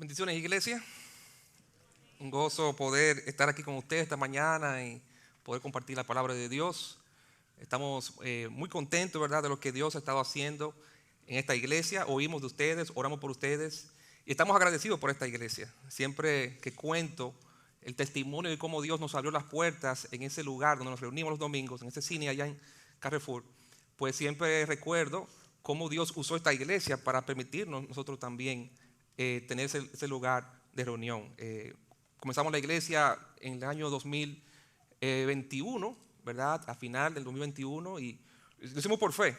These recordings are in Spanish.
Bendiciones, iglesia. Un gozo poder estar aquí con ustedes esta mañana y poder compartir la palabra de Dios. Estamos muy contentos, ¿verdad?, de lo que Dios ha estado haciendo en esta iglesia. Oímos de ustedes, oramos por ustedes y estamos agradecidos por esta iglesia. Siempre que cuento el testimonio de cómo Dios nos abrió las puertas en ese lugar donde nos reunimos los domingos, en ese cine allá en Carrefour, pues siempre recuerdo cómo Dios usó esta iglesia para permitirnos nosotros también tener ese lugar de reunión. Comenzamos la iglesia en el año 2021, ¿verdad? A final del 2021, y lo hicimos por fe.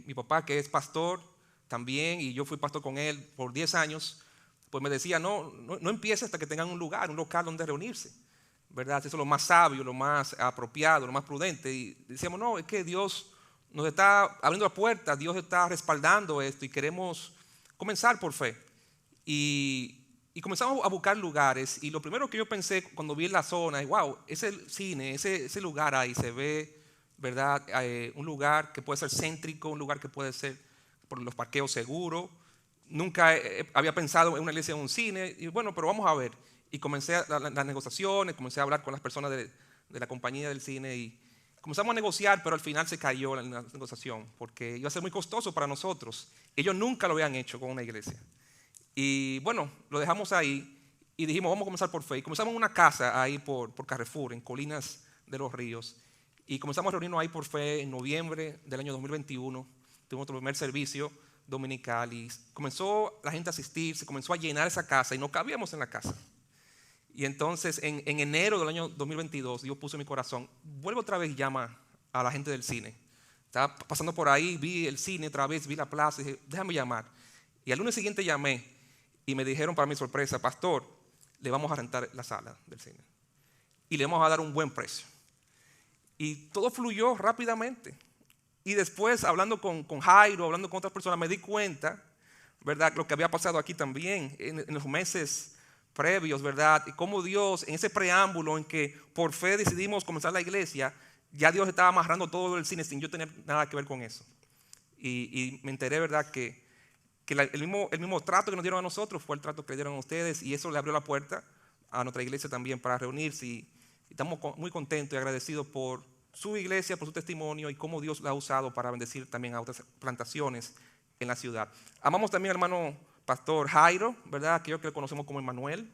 Mi papá, que es pastor también, y yo fui pastor con él por 10 años, pues me decía, no empiece hasta que tengan un lugar, un local donde reunirse, ¿verdad? Eso es lo más sabio, lo más apropiado, lo más prudente. Y decíamos, no, es que Dios nos está abriendo la puerta, Dios está respaldando esto y queremos comenzar por fe. Y comenzamos a buscar lugares, y lo primero que yo pensé cuando vi en la zona es, wow, ese cine, ese lugar ahí se ve, ¿verdad? Un lugar que puede ser céntrico, un lugar que puede ser por los parqueos seguros. Nunca había pensado en una iglesia o un cine, y bueno, pero vamos a ver. Y comencé las negociaciones, comencé a hablar con las personas de la compañía del cine y comenzamos a negociar, pero al final se cayó la negociación porque iba a ser muy costoso para nosotros. Ellos nunca lo habían hecho con una iglesia. Y bueno, lo dejamos ahí y dijimos, vamos a comenzar por fe. Y comenzamos en una casa ahí por Carrefour, en Colinas de los Ríos. Y comenzamos a reunirnos ahí por fe en noviembre del año 2021. Tuvimos nuestro primer servicio dominical y comenzó la gente a asistir, se comenzó a llenar esa casa y no cabíamos en la casa. Y entonces en enero del año 2022 Dios puso en mi corazón, vuelvo otra vez y llama a la gente del cine. Estaba pasando por ahí, vi el cine otra vez, vi la plaza y dije, déjame llamar. Y al lunes siguiente llamé y me dijeron, para mi sorpresa, pastor, le vamos a rentar la sala del cine y le vamos a dar un buen precio. Y todo fluyó rápidamente. Y después, hablando con Jairo, hablando con otras personas, me di cuenta, ¿verdad?, lo que había pasado aquí también en los meses previos, ¿verdad? Y cómo Dios, en ese preámbulo en que por fe decidimos comenzar la iglesia, ya Dios estaba amarrando todo el cine sin yo tener nada que ver con eso. Y me enteré, ¿verdad?, que el mismo trato que nos dieron a nosotros fue el trato que le dieron a ustedes, y eso le abrió la puerta a nuestra iglesia también para reunirse. Y estamos muy contentos y agradecidos por su iglesia, por su testimonio y cómo Dios la ha usado para bendecir también a otras plantaciones en la ciudad. Amamos también al hermano pastor Jairo, ¿verdad?, aquello que le conocemos como Emmanuel,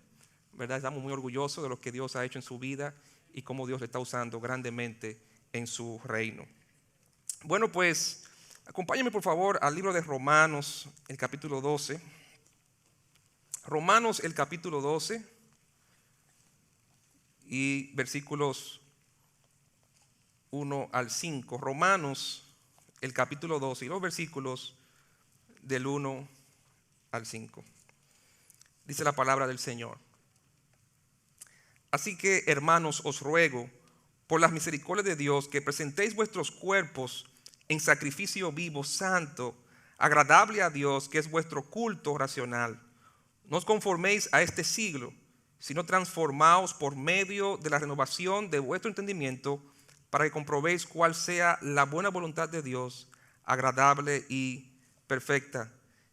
¿verdad? Estamos muy orgullosos de lo que Dios ha hecho en su vida y cómo Dios le está usando grandemente en su reino. Bueno, pues acompáñenme por favor al libro de Romanos, el capítulo 12. Romanos, el capítulo 12 y versículos 1 al 5. Romanos, el capítulo 12 y los versículos del 1 al 5. Dice la palabra del Señor. Así que, hermanos, os ruego, por las misericordias de Dios, que presentéis vuestros cuerpos en sacrificio vivo, santo, agradable a Dios, que es vuestro culto racional. No os conforméis a este siglo, sino transformaos por medio de la renovación de vuestro entendimiento, para que comprobéis cuál sea la buena voluntad de Dios, agradable y perfecta.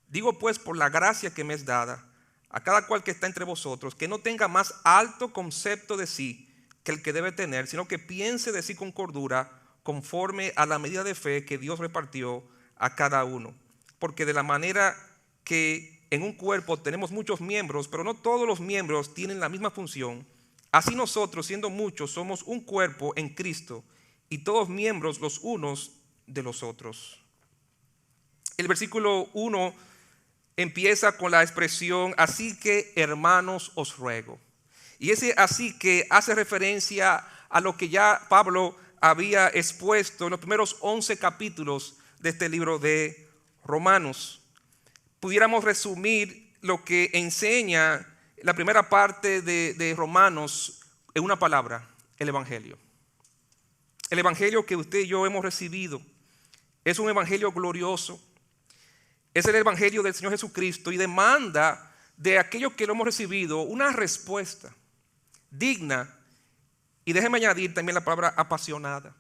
Digo pues, por la gracia que me es dada, a cada cual que está entre vosotros, que no tenga más alto concepto de sí que el que debe tener, sino que piense de sí con cordura, conforme a la medida de fe que Dios repartió a cada uno. Porque de la manera que en un cuerpo tenemos muchos miembros, pero no todos los miembros tienen la misma función, así nosotros, siendo muchos, somos un cuerpo en Cristo y todos miembros los unos de los otros. El versículo 1 empieza con la expresión, así que hermanos os ruego. Y ese así que hace referencia a lo que ya Pablo había expuesto en los primeros 11 capítulos de este libro de Romanos. Pudiéramos resumir lo que enseña la primera parte de Romanos en una palabra: el Evangelio. El Evangelio que usted y yo hemos recibido es un Evangelio glorioso. Es el Evangelio del Señor Jesucristo y demanda de aquellos que lo hemos recibido una respuesta digna. Y déjeme añadir también la palabra apasionada.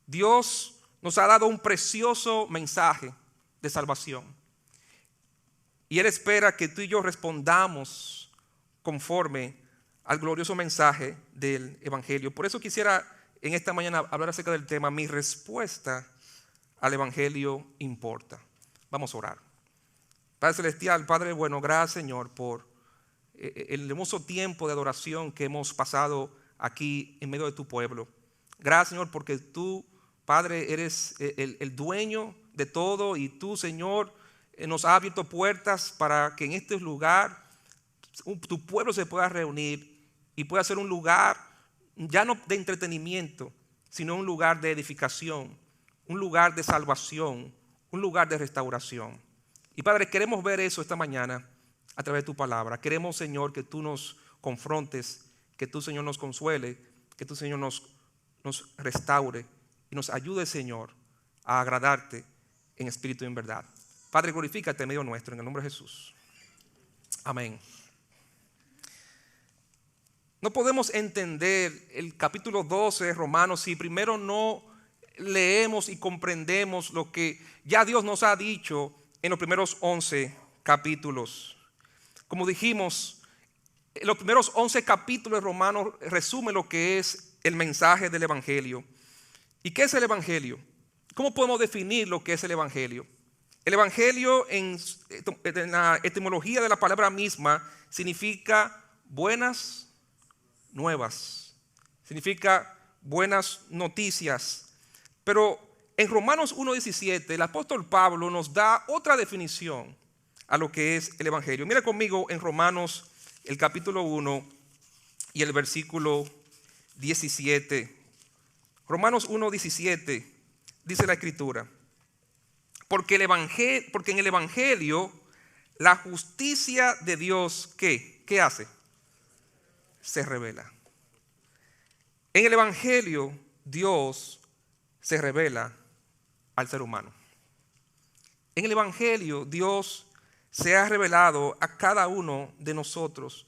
Dios nos ha dado un precioso mensaje de salvación. Y Él espera que tú y yo respondamos conforme al glorioso mensaje del Evangelio. Por eso quisiera en esta mañana hablar acerca del tema, mi respuesta al Evangelio importa. Vamos a orar. Padre Celestial, Padre bueno, gracias Señor por el hermoso tiempo de adoración que hemos pasado aquí en medio de tu pueblo. Gracias Señor porque tú, Padre, eres el dueño de todo y tú, Señor, nos has abierto puertas para que en este lugar tu pueblo se pueda reunir y pueda ser un lugar ya no de entretenimiento, sino un lugar de edificación, un lugar de salvación, un lugar de restauración. Y Padre, queremos ver eso esta mañana a través de tu palabra. Queremos, Señor, que tú nos confrontes, que tú, Señor, nos consuele, que tú, Señor, nos restaure y nos ayude, Señor, a agradarte en espíritu y en verdad. Padre, glorifícate en medio nuestro, en el nombre de Jesús. Amén. No podemos entender el capítulo 12 de Romanos si primero no leemos y comprendemos lo que ya Dios nos ha dicho en los primeros 11 capítulos. Como dijimos, los primeros 11 capítulos de Romanos resumen lo que es el mensaje del Evangelio. ¿Y qué es el Evangelio? ¿Cómo podemos definir lo que es el Evangelio? El Evangelio en la etimología de la palabra misma significa buenas nuevas, significa buenas noticias. Pero en Romanos 1:17 el apóstol Pablo nos da otra definición a lo que es el Evangelio. Mira conmigo en Romanos el capítulo 1 y el versículo 17. Romanos 1:17 dice la Escritura: porque en el Evangelio la justicia de Dios, ¿qué hace? Se revela. En el Evangelio Dios se revela al ser humano. En el Evangelio Dios se ha revelado a cada uno de nosotros.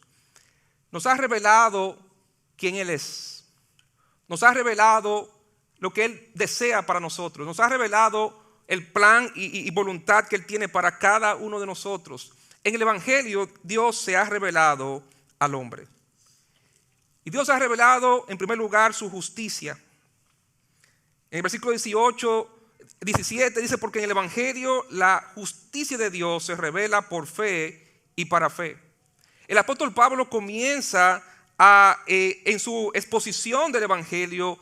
Nos ha revelado quién Él es. Nos ha revelado lo que Él desea para nosotros. Nos ha revelado el plan y voluntad que Él tiene para cada uno de nosotros. En el Evangelio Dios se ha revelado al hombre. Y Dios ha revelado en primer lugar su justicia. En el versículo 17 dice: porque en el Evangelio la justicia de Dios se revela por fe y para fe. El apóstol Pablo comienza en su exposición del Evangelio,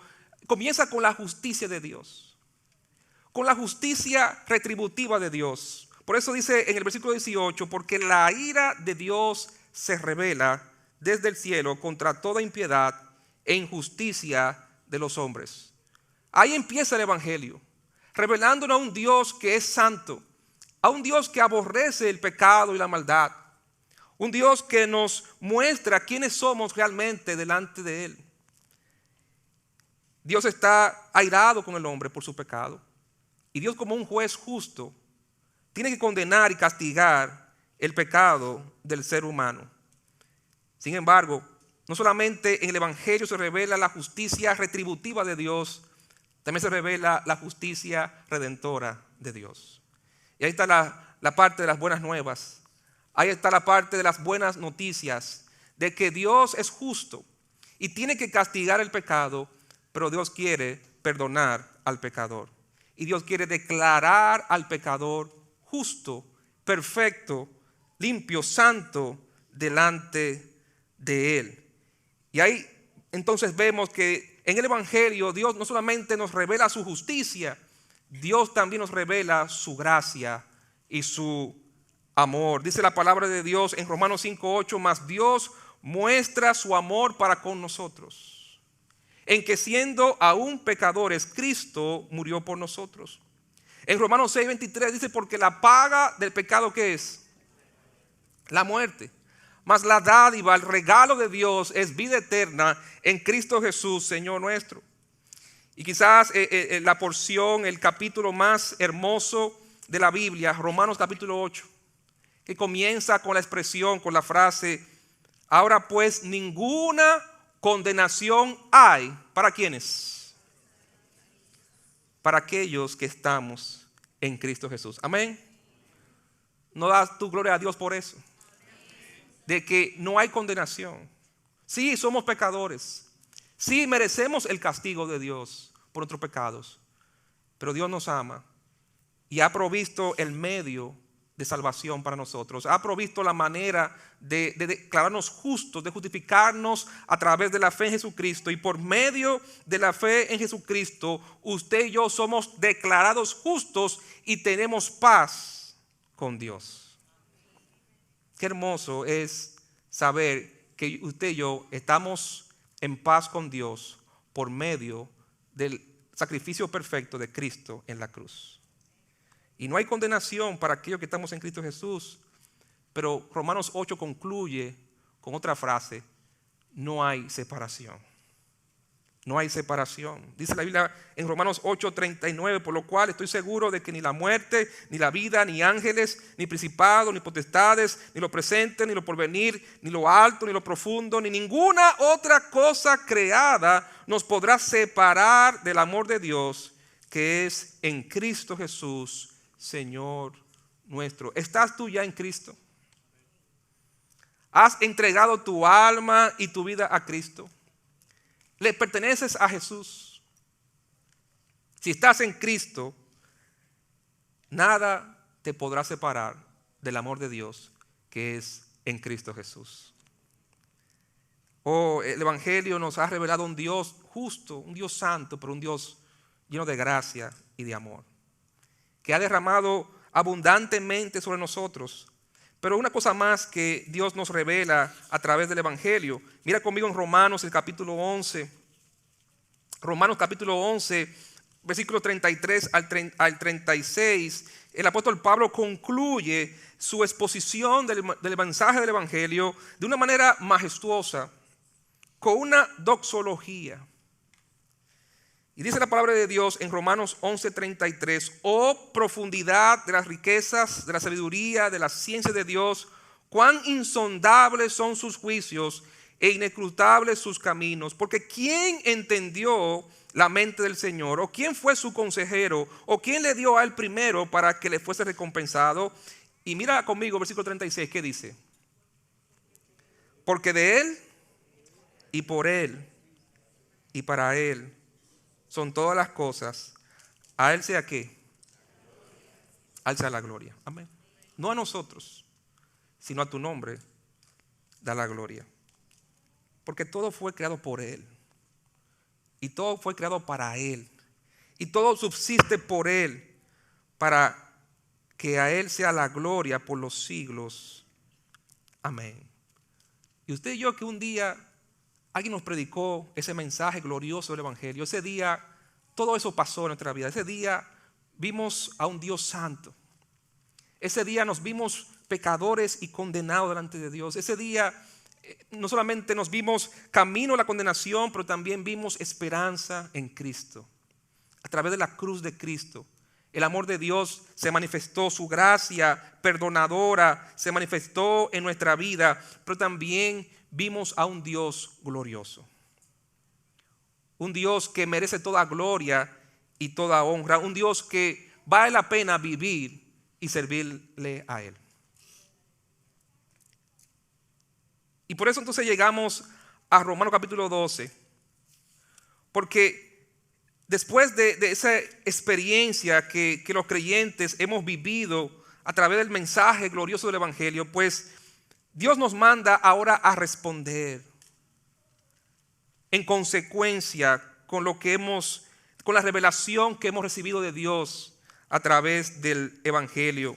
comienza con la justicia de Dios, con la justicia retributiva de Dios. Por eso dice en el versículo 18: porque la ira de Dios se revela desde el cielo contra toda impiedad e injusticia de los hombres. Ahí empieza el Evangelio, revelándonos a un Dios que es santo, a un Dios que aborrece el pecado y la maldad, un Dios que nos muestra quiénes somos realmente delante de Él. Dios está airado con el hombre por su pecado, y Dios, como un juez justo, tiene que condenar y castigar el pecado del ser humano. Sin embargo, no solamente en el Evangelio se revela la justicia retributiva de Dios, también se revela la justicia redentora de Dios. Y ahí está la parte de las buenas nuevas. Ahí está la parte de las buenas noticias, de que Dios es justo y tiene que castigar el pecado, pero Dios quiere perdonar al pecador. Y Dios quiere declarar al pecador justo, perfecto, limpio, santo delante de Él. Y ahí entonces vemos que en el Evangelio Dios no solamente nos revela su justicia, Dios también nos revela su gracia y su amor. Dice la palabra de Dios en Romanos 5:8: mas Dios muestra su amor para con nosotros, en que siendo aún pecadores, Cristo murió por nosotros. En Romanos 6:23 dice: porque la paga del pecado, ¿qué es? La muerte. Mas la dádiva, el regalo de Dios es vida eterna en Cristo Jesús, Señor nuestro. Y quizás la porción, el capítulo más hermoso de la Biblia, Romanos capítulo 8, que comienza con la expresión, con la frase: ahora pues ninguna condenación hay. ¿Para quiénes? Para aquellos que estamos en Cristo Jesús. Amén. ¿No das tu gloria a Dios por eso? De que no hay condenación. Sí, somos pecadores. Sí, merecemos el castigo de Dios por nuestros pecados. Pero Dios nos ama y ha provisto el medio de salvación para nosotros. Ha provisto la manera de declararnos justos, de justificarnos a través de la fe en Jesucristo. Y por medio de la fe en Jesucristo, usted y yo somos declarados justos y tenemos paz con Dios. Qué hermoso es saber que usted y yo estamos en paz con Dios por medio del sacrificio perfecto de Cristo en la cruz. Y no hay condenación para aquellos que estamos en Cristo Jesús. Pero Romanos 8 concluye con otra frase: no hay separación. No hay separación. Dice la Biblia en Romanos 8:39, por lo cual estoy seguro de que ni la muerte, ni la vida, ni ángeles, ni principados, ni potestades, ni lo presente, ni lo porvenir, ni lo alto, ni lo profundo, ni ninguna otra cosa creada nos podrá separar del amor de Dios que es en Cristo Jesús, Señor nuestro. ¿Estás tú ya en Cristo? ¿Has entregado tu alma y tu vida a Cristo? ¿Le perteneces a Jesús? Si estás en Cristo, nada te podrá separar del amor de Dios que es en Cristo Jesús. El Evangelio nos ha revelado un Dios justo, un Dios santo, pero un Dios lleno de gracia y de amor, que ha derramado abundantemente sobre nosotros. Pero una cosa más que Dios nos revela a través del Evangelio. Mira conmigo en Romanos el capítulo 11. Romanos capítulo 11, versículos 33 al 36. El apóstol Pablo concluye su exposición del mensaje del Evangelio de una manera majestuosa, con una doxología. Y dice la palabra de Dios en Romanos 11:33: oh profundidad de las riquezas, de la sabiduría, de la ciencia de Dios, cuán insondables son sus juicios e inescrutables sus caminos. Porque ¿quién entendió la mente del Señor? ¿O quién fue su consejero? ¿O quién le dio a él primero para que le fuese recompensado? Y mira conmigo versículo 36, ¿qué dice? Porque de él y por él y para él son todas las cosas. A él sea ¿qué? A él sea la gloria. Amén. No a nosotros, sino a tu nombre da la gloria. Porque todo fue creado por él. Y todo fue creado para él. Y todo subsiste por él, para que a él sea la gloria por los siglos. Amén. Y usted y yo, que un día alguien nos predicó ese mensaje glorioso del Evangelio, ese día todo eso pasó en nuestra vida. Ese día vimos a un Dios santo. Ese día nos vimos pecadores y condenados delante de Dios. Ese día no solamente nos vimos camino a la condenación, pero también vimos esperanza en Cristo. A través de la cruz de Cristo, el amor de Dios se manifestó, su gracia perdonadora se manifestó en nuestra vida, pero también vimos a un Dios glorioso. Un Dios que merece toda gloria y toda honra. Un Dios que vale la pena vivir y servirle a Él. Y por eso entonces llegamos a Romanos capítulo 12. Porque después de esa experiencia que los creyentes hemos vivido a través del mensaje glorioso del Evangelio, pues Dios nos manda ahora a responder en consecuencia con la revelación que hemos recibido de Dios a través del Evangelio.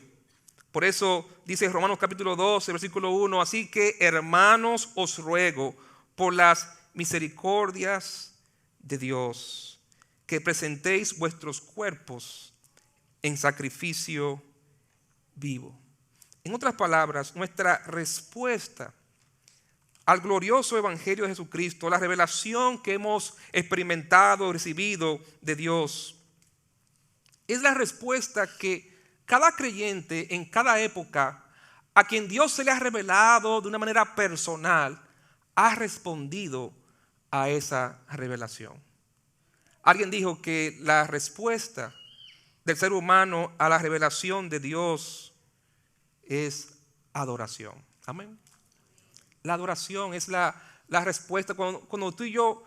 Por eso dice Romanos capítulo 12, versículo 1: así que, hermanos, os ruego por las misericordias de Dios, que presentéis vuestros cuerpos en sacrificio vivo. En otras palabras, nuestra respuesta al glorioso Evangelio de Jesucristo, la revelación que hemos experimentado, recibido de Dios, es la respuesta que cada creyente en cada época, a quien Dios se le ha revelado de una manera personal, ha respondido a esa revelación. Alguien dijo que la respuesta del ser humano a la revelación de Dios es adoración. Amén. La adoración es la respuesta. Cuando tú y yo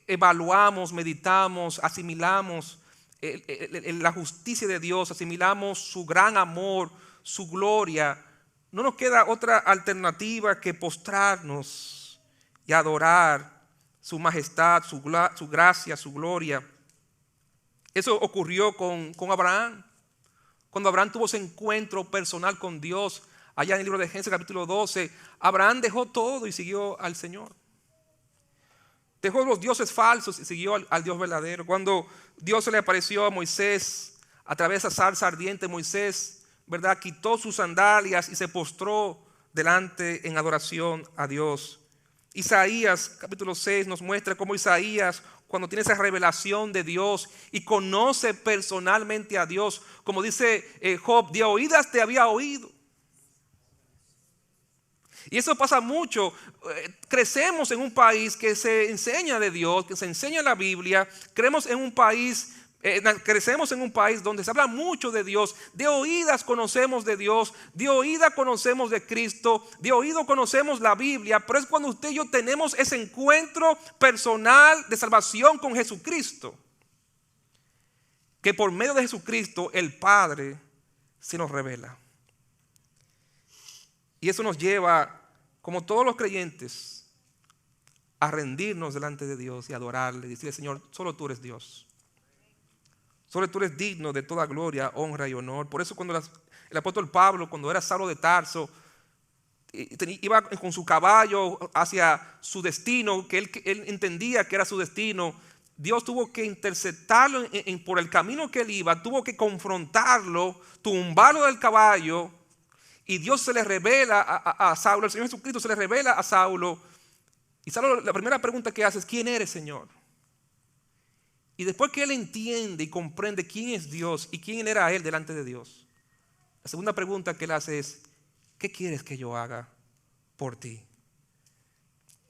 evaluamos, meditamos, asimilamos la justicia de Dios, asimilamos su gran amor, su gloria, no nos queda otra alternativa que postrarnos y adorar su majestad, su gracia, su gloria. Eso ocurrió con Abraham. Cuando Abraham tuvo ese encuentro personal con Dios, allá en el libro de Génesis capítulo 12, Abraham dejó todo y siguió al Señor. Dejó los dioses falsos y siguió al Dios verdadero. Cuando Dios se le apareció a Moisés a través de esa zarza ardiente, Moisés, ¿verdad?, quitó sus sandalias y se postró delante en adoración a Dios. Isaías capítulo 6 nos muestra cómo Isaías, cuando tiene esa revelación de Dios y conoce personalmente a Dios, como dice Job, de oídas te había oído. Y eso pasa mucho. Crecemos en un país que se enseña de Dios, que se enseña la Biblia. Crecemos en un país donde se habla mucho de Dios. De oídas conocemos de Dios, de oídas conocemos de Cristo, de oído conocemos la Biblia. Pero es cuando usted y yo tenemos ese encuentro personal de salvación con Jesucristo, que por medio de Jesucristo el Padre se nos revela. Y eso nos lleva, como todos los creyentes, a rendirnos delante de Dios y adorarle, y decirle: Señor, solo tú eres Dios. Solo tú eres digno de toda gloria, honra y honor. Por eso cuando el apóstol Pablo, cuando era Saulo de Tarso, iba con su caballo hacia su destino, que él entendía que era su destino, Dios tuvo que interceptarlo por el camino que él iba, tuvo que confrontarlo, tumbarlo del caballo. Y Dios se le revela a Saulo, el Señor Jesucristo se le revela a Saulo. Y Saulo, la primera pregunta que hace es: ¿quién eres, Señor? Y después que él entiende y comprende quién es Dios y quién era él delante de Dios, la segunda pregunta que él hace es: ¿qué quieres que yo haga por ti?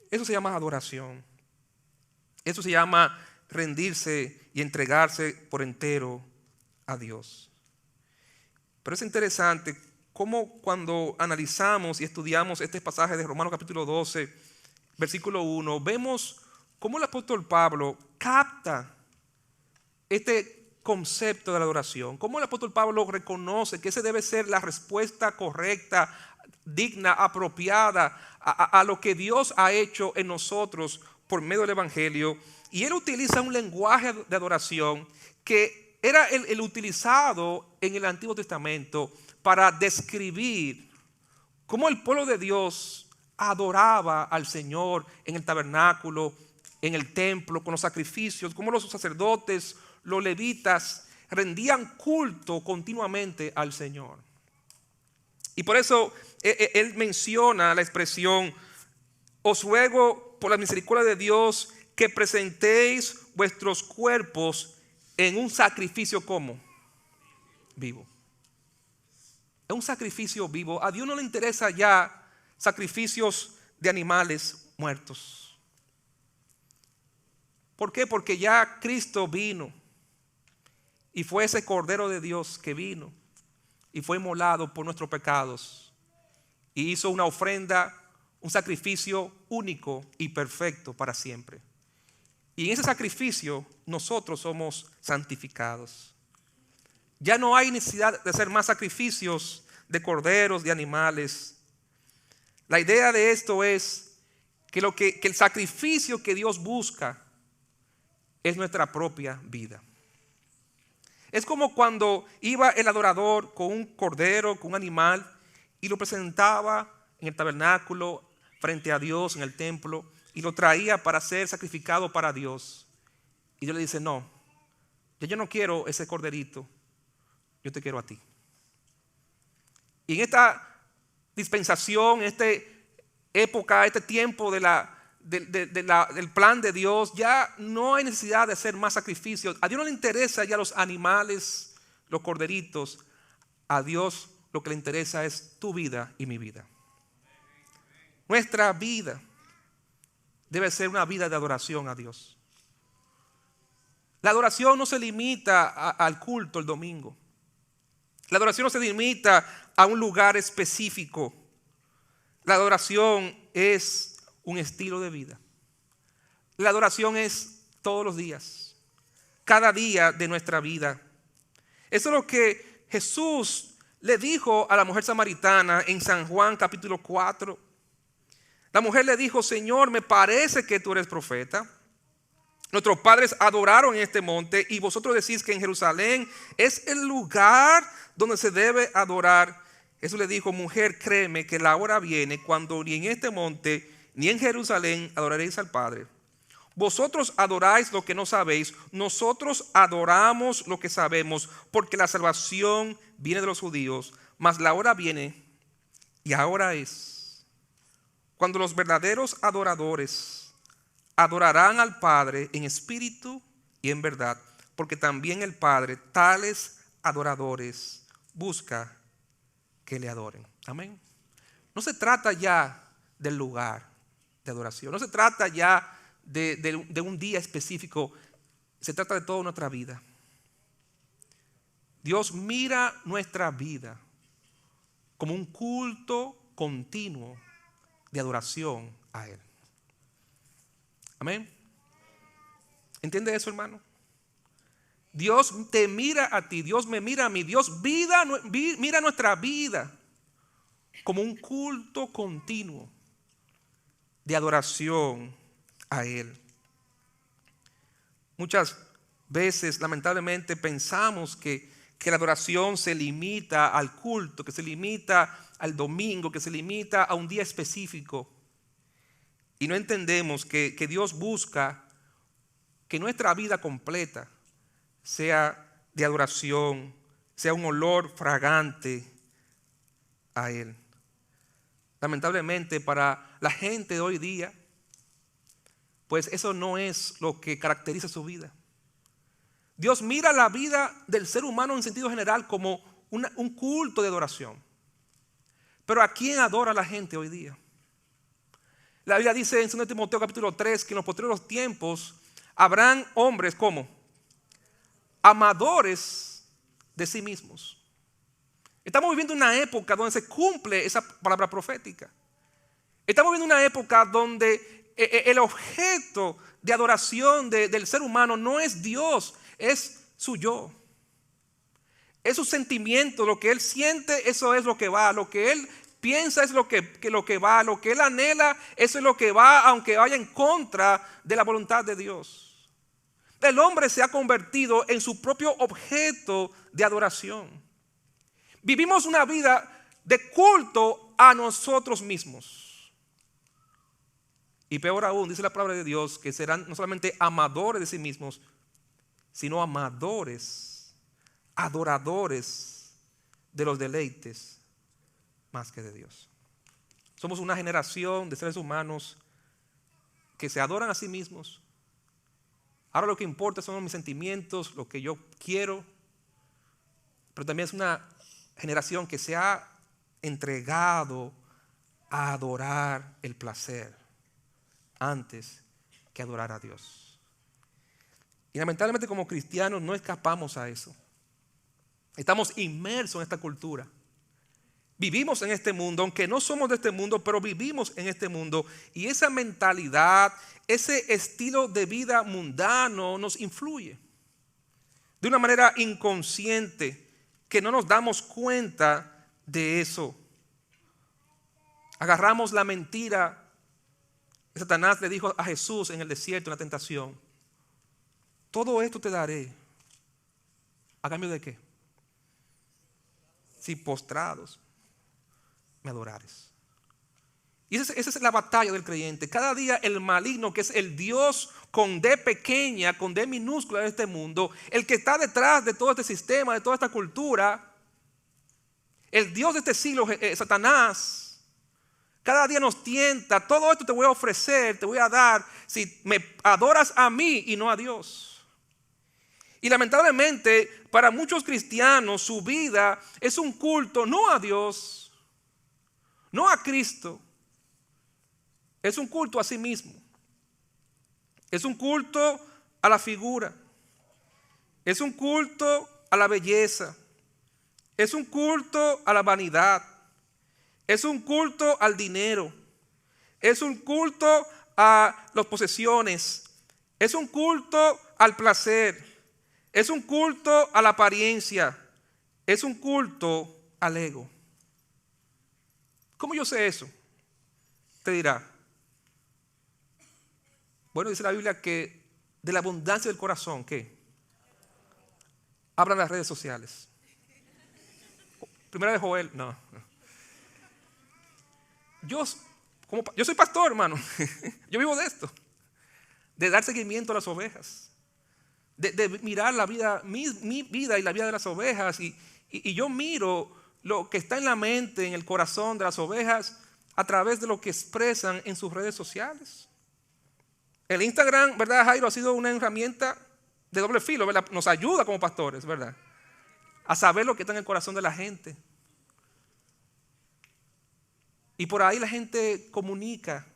Eso se llama adoración. Eso se llama rendirse y entregarse por entero a Dios. Pero es interesante cómo cuando analizamos y estudiamos este pasaje de Romanos capítulo 12, versículo 1, vemos cómo el apóstol Pablo capta este concepto de la adoración, cómo el apóstol Pablo reconoce que esa debe ser la respuesta correcta, digna, apropiada a lo que Dios ha hecho en nosotros por medio del Evangelio. Y él utiliza un lenguaje de adoración que era el utilizado en el Antiguo Testamento para describir cómo el pueblo de Dios adoraba al Señor en el tabernáculo, en el templo, con los sacrificios, cómo los sacerdotes, los levitas rendían culto continuamente al Señor. Y por eso él menciona la expresión: os ruego por la misericordia de Dios que presentéis vuestros cuerpos en un sacrificio como vivo. Es un sacrificio vivo. A Dios no le interesa ya sacrificios de animales muertos. ¿Por qué? Porque ya Cristo vino y fue ese Cordero de Dios que vino y fue inmolado por nuestros pecados y hizo una ofrenda, un sacrificio único y perfecto para siempre. Y en ese sacrificio nosotros somos santificados. Ya no hay necesidad de hacer más sacrificios de corderos, de animales. La idea de esto es que el sacrificio que Dios busca es nuestra propia vida. Es como cuando iba el adorador con un cordero, con un animal, y lo presentaba en el tabernáculo frente a Dios en el templo, y lo traía para ser sacrificado para Dios. Y Dios le dice: no, yo no quiero ese corderito, yo te quiero a ti. Y en esta dispensación, en esta época, este tiempo del plan de Dios, ya no hay necesidad de hacer más sacrificios. A Dios no le interesa ya los animales, los corderitos. A Dios lo que le interesa es tu vida y mi vida. Nuestra vida debe ser una vida de adoración a Dios. La adoración no se limita al culto el domingo. La adoración no se limita a un lugar específico. La adoración es un estilo de vida. La adoración es todos los días, cada día de nuestra vida. Eso es lo que Jesús le dijo a la mujer samaritana en San Juan capítulo 4. La mujer le dijo: Señor, me parece que tú eres profeta. Nuestros padres adoraron en este monte y vosotros decís que en Jerusalén es el lugar donde se debe adorar. Jesús le dijo: mujer, créeme que la hora viene cuando ni en este monte ni en Jerusalén adoraréis al Padre. Vosotros adoráis lo que no sabéis, nosotros adoramos lo que sabemos, porque la salvación viene de los judíos. Mas la hora viene, y ahora es, cuando los verdaderos adoradores adorarán al Padre en espíritu y en verdad, porque también el Padre tales adoradores busca que le adoren. Amén. No se trata ya del lugar de adoración, no se trata ya de un día específico, se trata de toda nuestra vida. Dios mira nuestra vida como un culto continuo de adoración a Él. Amén. ¿Entiende eso, hermano? Dios te mira a ti, Dios me mira a mí, Dios mira nuestra vida como un culto continuo de adoración a Él. Muchas veces, lamentablemente, pensamos que la adoración se limita al culto, que se limita al domingo, que se limita a un día específico. Y no entendemos que Dios busca que nuestra vida completa sea de adoración, sea un olor fragante a Él. Lamentablemente, para la gente de hoy día, pues eso no es lo que caracteriza su vida. Dios mira la vida del ser humano en sentido general como un culto de adoración. Pero ¿a quién adora la gente hoy día? La Biblia dice en 2 Timoteo capítulo 3 que en los posteriores tiempos habrán hombres como amadores de sí mismos. Estamos viviendo una época donde se cumple esa palabra profética. Estamos viviendo una época donde el objeto de adoración del ser humano no es Dios, es su yo. Es su sentimiento, lo que él siente, eso es lo que va, lo que él piensa es lo que va, lo que él anhela, eso es lo que va, aunque vaya en contra de la voluntad de Dios. El hombre se ha convertido en su propio objeto de adoración. Vivimos una vida de culto a nosotros mismos. Y peor aún, dice la palabra de Dios, que serán no solamente amadores de sí mismos, sino amadores, adoradores de los deleites más que de Dios. Somos una generación de seres humanos que se adoran a sí mismos. Ahora lo que importa son mis sentimientos, lo que yo quiero. Pero también es una generación que se ha entregado a adorar el placer antes que adorar a Dios. Y lamentablemente como cristianos no escapamos a eso. Estamos inmersos en esta cultura. Vivimos en este mundo, aunque no somos de este mundo, pero vivimos en este mundo. Y esa mentalidad, ese estilo de vida mundano nos influye de una manera inconsciente que no nos damos cuenta de eso. Agarramos la mentira que Satanás le dijo a Jesús en el desierto, en la tentación. Todo esto te daré. ¿A cambio de qué? Si postrados me adorares. Y esa es la batalla del creyente. Cada día el maligno, que es el Dios con D pequeña, con D minúscula de este mundo, el que está detrás de todo este sistema, de toda esta cultura, el Dios de este siglo, Satanás, cada día nos tienta. Todo esto te voy a ofrecer, te voy a dar, si me adoras a mí y no a Dios. Y lamentablemente para muchos cristianos su vida es un culto no a Dios, no a Cristo. Es un culto a sí mismo. Es un culto a la figura. Es un culto a la belleza. Es un culto a la vanidad. Es un culto al dinero. Es un culto a las posesiones. Es un culto al placer. Es un culto a la apariencia. Es un culto al ego. ¿Cómo yo sé eso? Te dirá. Bueno, dice la Biblia que de la abundancia del corazón, ¿qué? Hablan las redes sociales. Primera de Joel, no. Yo soy pastor, hermano. Yo vivo de esto. De dar seguimiento a las ovejas. De mirar la vida, mi vida y la vida de las ovejas. Y yo miro lo que está en la mente, en el corazón de las ovejas a través de lo que expresan en sus redes sociales. El Instagram, ¿verdad, Jairo? Ha sido una herramienta de doble filo, ¿verdad? Nos ayuda como pastores, ¿verdad? A saber lo que está en el corazón de la gente. Y por ahí la gente comunica.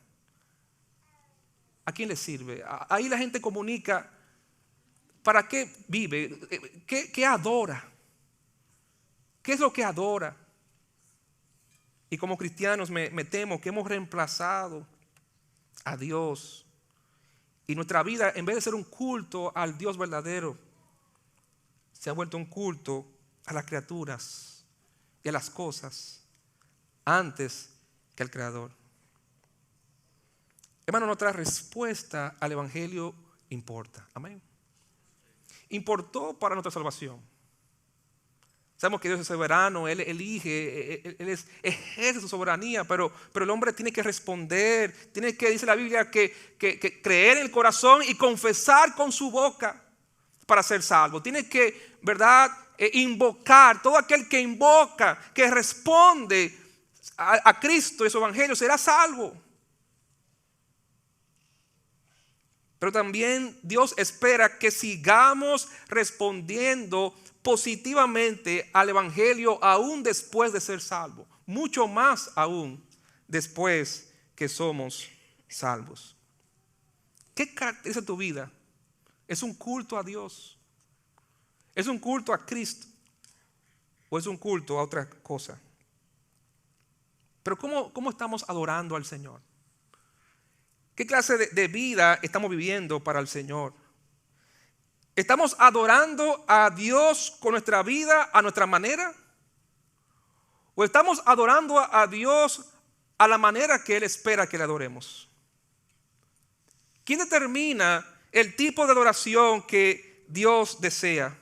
¿A quién le sirve? Ahí la gente comunica para qué vive, qué adora. ¿Qué es lo que adora? Y como cristianos me temo que hemos reemplazado a Dios. Y nuestra vida, en vez de ser un culto al Dios verdadero, se ha vuelto un culto a las criaturas y a las cosas antes que al Creador. Hermano, nuestra respuesta al Evangelio importa. Amén. Importó para nuestra salvación. Sabemos que Dios es soberano, Él elige, Él ejerce su soberanía, pero el hombre tiene que responder, tiene que, dice la Biblia, que creer en el corazón y confesar con su boca para ser salvo. Tiene que, ¿verdad?, invocar. Todo aquel que invoca, que responde a Cristo y su evangelio, será salvo. Pero también Dios espera que sigamos respondiendo positivamente al evangelio aún después de ser salvos. Mucho más aún después que somos salvos. ¿Qué caracteriza tu vida? ¿Es un culto a Dios? ¿Es un culto a Cristo? ¿O es un culto a otra cosa? Pero ¿cómo estamos adorando al Señor? ¿Qué clase de vida estamos viviendo para el Señor? ¿Estamos adorando a Dios con nuestra vida a nuestra manera? ¿O estamos adorando a Dios a la manera que Él espera que le adoremos? ¿Quién determina el tipo de adoración que Dios desea?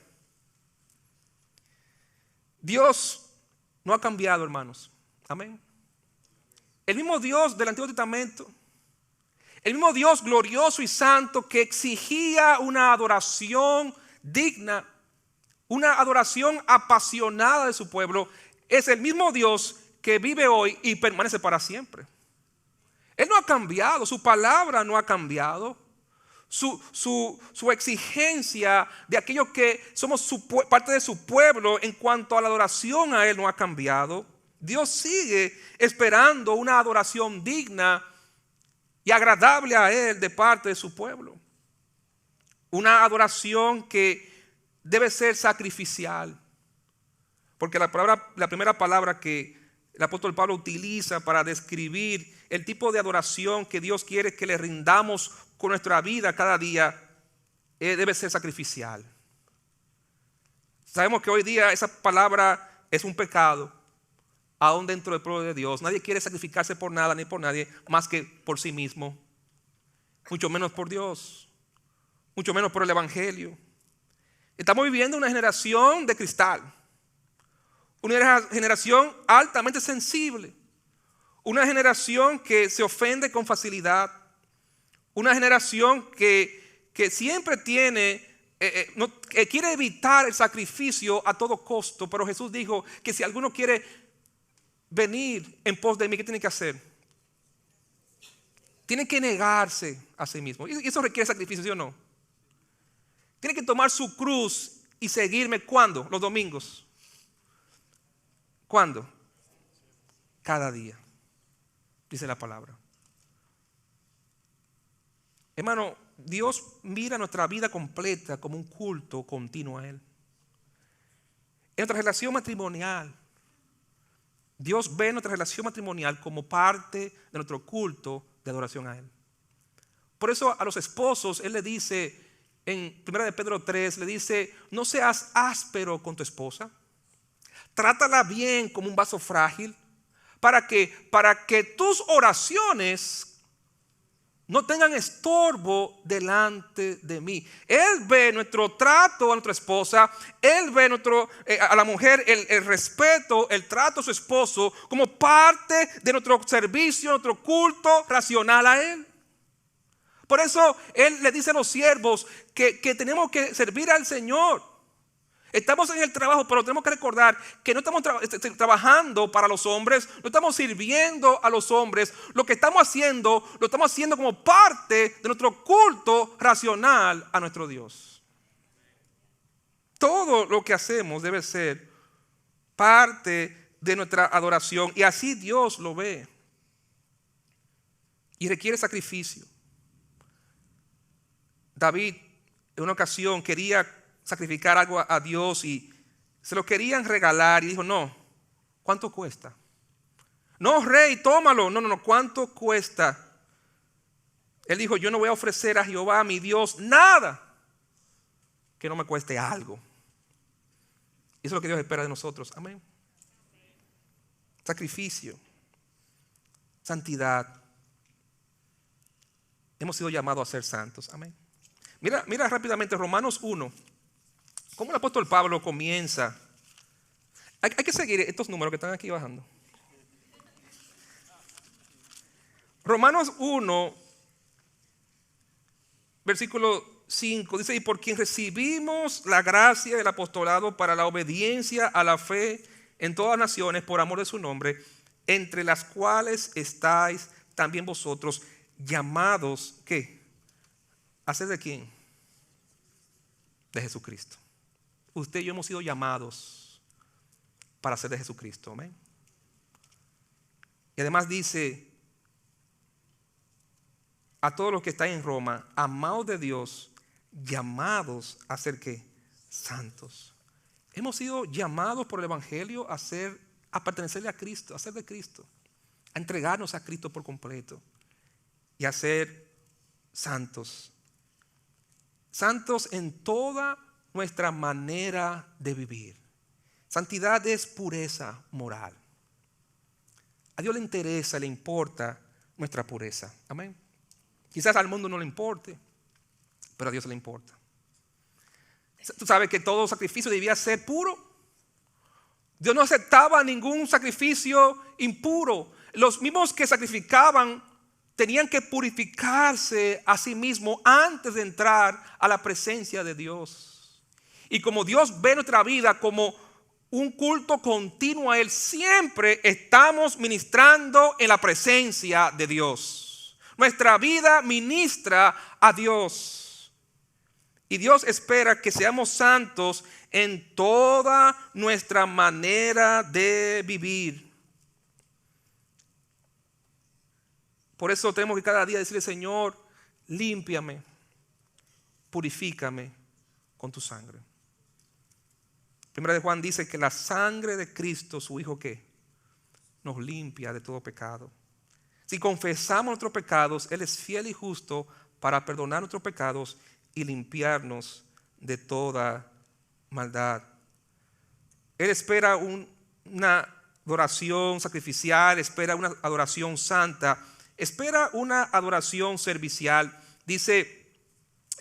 Dios no ha cambiado, hermanos. Amén. El mismo Dios del Antiguo Testamento, el mismo Dios glorioso y santo que exigía una adoración digna, una adoración apasionada de su pueblo, es el mismo Dios que vive hoy y permanece para siempre. Él no ha cambiado, su palabra no ha cambiado, su exigencia de aquellos que somos parte de su pueblo en cuanto a la adoración a Él no ha cambiado. Dios sigue esperando una adoración digna y agradable a Él de parte de su pueblo. Una adoración que debe ser sacrificial. Porque la primera palabra que el apóstol Pablo utiliza para describir el tipo de adoración que Dios quiere que le rindamos con nuestra vida cada día debe ser sacrificial. Sabemos que hoy día esa palabra es un pecado, aún dentro del pueblo de Dios. Nadie quiere sacrificarse por nada ni por nadie más que por sí mismo. Mucho menos por Dios, mucho menos por el evangelio. Estamos viviendo una generación de cristal. Una generación altamente sensible. Una generación que se ofende con facilidad. Una generación que siempre que quiere evitar el sacrificio a todo costo. Pero Jesús dijo que si alguno quiere venir en pos de mí, ¿qué tiene que hacer? Tiene que negarse a sí mismo. Y eso requiere sacrificio, ¿sí o no? Tiene que tomar su cruz y seguirme. ¿Cuándo? Los domingos. ¿Cuándo? Cada día, dice la palabra. Hermano, Dios mira nuestra vida completa como un culto continuo a Él. En nuestra relación matrimonial, Dios ve nuestra relación matrimonial como parte de nuestro culto de adoración a Él. Por eso a los esposos Él le dice en 1 de Pedro 3, le dice: no seas áspero con tu esposa, trátala bien como un vaso frágil, para que tus oraciones no tengan estorbo delante de mí. Él ve nuestro trato a nuestra esposa, Él ve a la mujer el respeto, el trato a su esposo como parte de nuestro servicio, nuestro culto racional a Él. Por eso Él le dice a los siervos que tenemos que servir al Señor. Estamos en el trabajo, pero tenemos que recordar que no estamos trabajando para los hombres, no estamos sirviendo a los hombres. Lo que estamos haciendo, lo estamos haciendo como parte de nuestro culto racional a nuestro Dios. Todo lo que hacemos debe ser parte de nuestra adoración, y así Dios lo ve. Y requiere sacrificio. David en una ocasión quería sacrificar algo a Dios y se lo querían regalar y dijo: no, ¿cuánto cuesta? No, rey, tómalo. No, ¿cuánto cuesta? Él dijo: yo no voy a ofrecer a Jehová mi Dios nada que no me cueste algo. Y eso es lo que Dios espera de nosotros. Amén. Sacrificio, santidad. Hemos sido llamados a ser santos. Amén. Mira rápidamente Romanos 1. ¿Cómo el apóstol Pablo comienza? Hay que seguir estos números que están aquí bajando. Romanos 1, versículo 5, dice: y por quien recibimos la gracia del apostolado para la obediencia a la fe en todas las naciones por amor de su nombre, entre las cuales estáis también vosotros, llamados, ¿qué? ¿A ser de quién? De Jesucristo. Usted y yo hemos sido llamados para ser de Jesucristo. Amén. Y además dice a todos los que están en Roma: amados de Dios, llamados a ser ¿qué? Santos. Hemos sido llamados por el Evangelio a pertenecerle a Cristo, a ser de Cristo, a entregarnos a Cristo por completo y a ser santos. Santos en toda nuestra manera de vivir. Santidad es pureza moral. A Dios le interesa, le importa nuestra pureza. Amén. Quizás al mundo no le importe, pero a Dios le importa. Tú sabes que todo sacrificio debía ser puro. Dios no aceptaba ningún sacrificio impuro. Los mismos que sacrificaban tenían que purificarse a sí mismos antes de entrar a la presencia de Dios. Y como Dios ve nuestra vida como un culto continuo a Él, siempre estamos ministrando en la presencia de Dios. Nuestra vida ministra a Dios. Y Dios espera que seamos santos en toda nuestra manera de vivir. Por eso tenemos que cada día decirle: Señor, límpiame, purifícame con tu sangre. Primera de Juan dice que la sangre de Cristo, su Hijo, ¿qué? Nos limpia de todo pecado. Si confesamos nuestros pecados, Él es fiel y justo para perdonar nuestros pecados y limpiarnos de toda maldad. Él espera una adoración sacrificial, espera una adoración santa, espera una adoración servicial. Dice,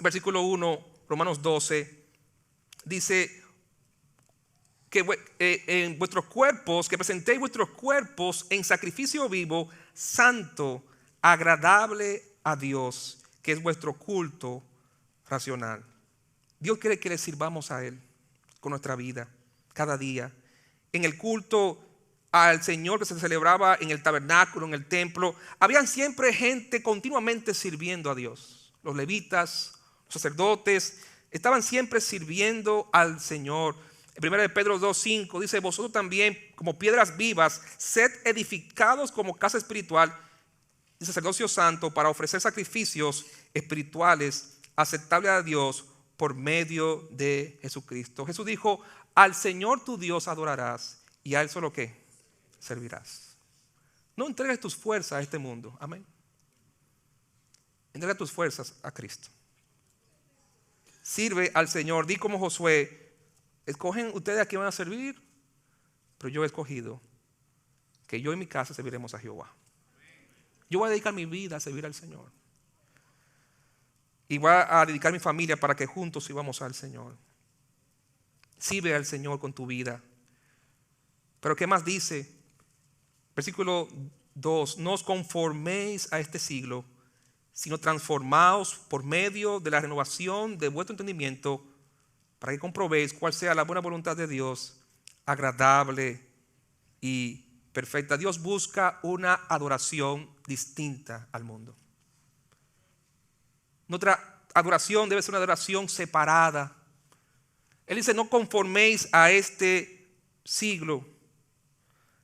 versículo 1, Romanos 12, dice que en vuestros cuerpos, que presentéis vuestros cuerpos en sacrificio vivo, santo, agradable a Dios, que es vuestro culto racional. Dios quiere que le sirvamos a Él con nuestra vida, cada día. En el culto al Señor que se celebraba en el tabernáculo, en el templo, habían siempre gente continuamente sirviendo a Dios. Los levitas, los sacerdotes, estaban siempre sirviendo al Señor. En 1 de Pedro 2:5 dice: vosotros también, como piedras vivas, sed edificados como casa espiritual y sacerdocio santo para ofrecer sacrificios espirituales aceptables a Dios por medio de Jesucristo. Jesús dijo: al Señor tu Dios adorarás y a Él solo ¿qué? Servirás. No entregues tus fuerzas a este mundo. Amén. Entrega tus fuerzas a Cristo. Sirve al Señor. Di como Josué: escogen ustedes a quién van a servir, pero yo he escogido que yo y mi casa serviremos a Jehová. Yo voy a dedicar mi vida a servir al Señor. Y voy a dedicar mi familia para que juntos sirvamos al Señor. Sirve al Señor con tu vida. Pero ¿qué más dice? Versículo 2: no os conforméis a este siglo, sino transformaos por medio de la renovación de vuestro entendimiento, para que comprobéis cuál sea la buena voluntad de Dios, agradable y perfecta. Dios busca una adoración distinta al mundo. Nuestra adoración debe ser una adoración separada. Él dice: no conforméis a este siglo.